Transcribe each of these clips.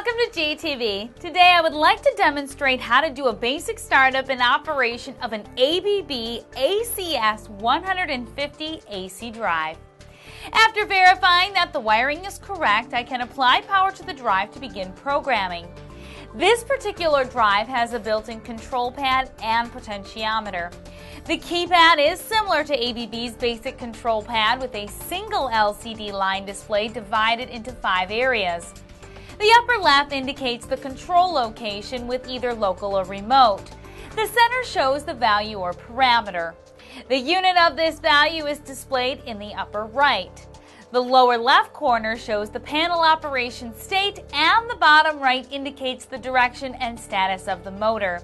Welcome to GTV. Today I would like to demonstrate how to do a basic startup and operation of an ABB ACS 150 AC drive. After verifying that the wiring is correct, I can apply power to the drive to begin programming. This particular drive has a built-in control pad and potentiometer. The keypad is similar to ABB's basic control pad with a single LCD line display divided into 5 areas. The upper left indicates the control location with either local or remote. The center shows the value or parameter. The unit of this value is displayed in the upper right. The lower left corner shows the panel operation state, and the bottom right indicates the direction and status of the motor.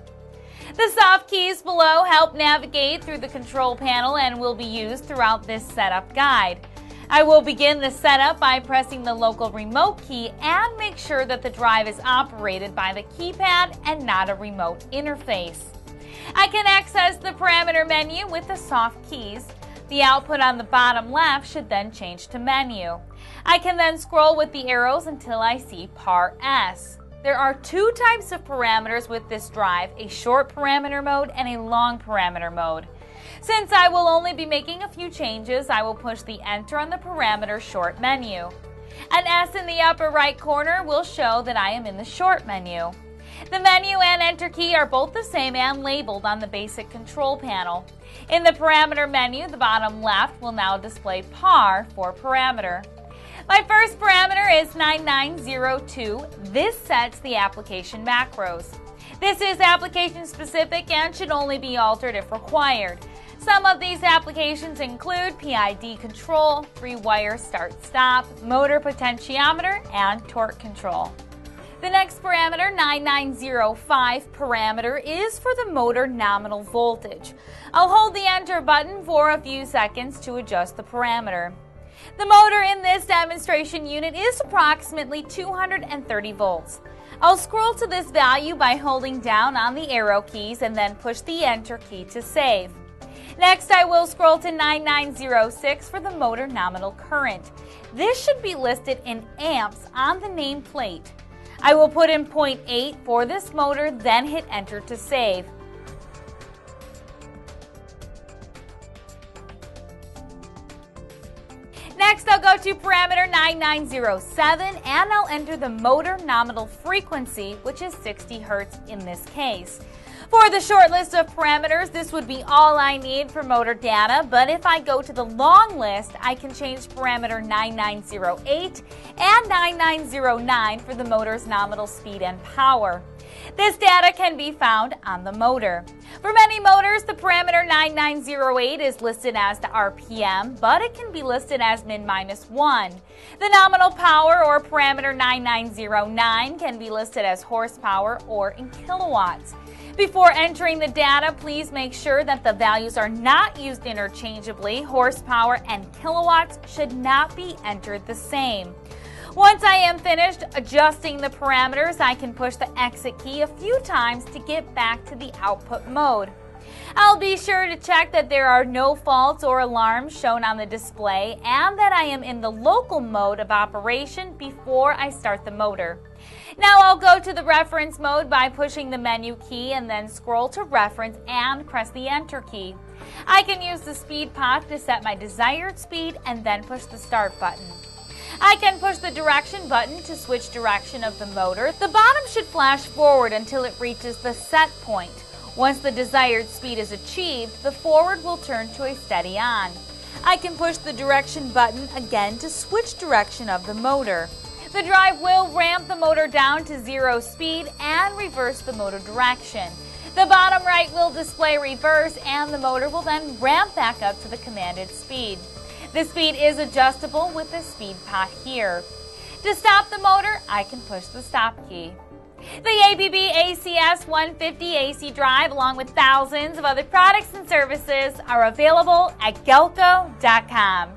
The soft keys below help navigate through the control panel and will be used throughout this setup guide. I will begin the setup by pressing the local remote key and make sure that the drive is operated by the keypad and not a remote interface. I can access the parameter menu with the soft keys. The output on the bottom left should then change to menu. I can then scroll with the arrows until I see par S. There are 2 types of parameters with this drive, a short parameter mode and a long parameter mode. Since I will only be making a few changes, I will push the enter on the parameter short menu. An S in the upper right corner will show that I am in the short menu. The menu and enter key are both the same and labeled on the basic control panel. In the parameter menu, the bottom left will now display par for parameter. My first parameter is 9902. This sets the application macros. This is application specific and should only be altered if required. Some of these applications include PID control, 3-wire start-stop, motor potentiometer, and torque control. The next parameter, 9905 parameter, is for the motor nominal voltage. I'll hold the enter button for a few seconds to adjust the parameter. The motor in this demonstration unit is approximately 230 volts. I'll scroll to this value by holding down on the arrow keys and then push the enter key to save. Next, I will scroll to 9906 for the motor nominal current. This should be listed in amps on the nameplate. I will put in 0.8 for this motor, then hit enter to save. Next, I'll go to parameter 9907 and I'll enter the motor nominal frequency, which is 60 Hz in this case. For the short list of parameters, this would be all I need for motor data, but if I go to the long list, I can change parameter 9908 and 9909 for the motor's nominal speed and power. This data can be found on the motor. For many motors, the parameter 9908 is listed as the RPM, but it can be listed as min-1. The nominal power, or parameter 9909, can be listed as horsepower or in kilowatts. Before entering the data, please make sure that the values are not used interchangeably. Horsepower and kilowatts should not be entered the same. Once I am finished adjusting the parameters, I can push the exit key a few times to get back to the output mode. I'll be sure to check that there are no faults or alarms shown on the display and that I am in the local mode of operation before I start the motor. Now I'll go to the reference mode by pushing the menu key and then scroll to reference and press the enter key. I can use the speed pot to set my desired speed and then push the start button. I can push the direction button to switch direction of the motor. The bottom should flash forward until it reaches the set point. Once the desired speed is achieved, the forward will turn to a steady on. I can push the direction button again to switch direction of the motor. The drive will ramp the motor down to 0 speed and reverse the motor direction. The bottom right will display reverse and the motor will then ramp back up to the commanded speed. The speed is adjustable with the speed pot here. To stop the motor, I can push the stop key. The ABB ACS 150 AC drive, along with thousands of other products and services, are available at gelco.com.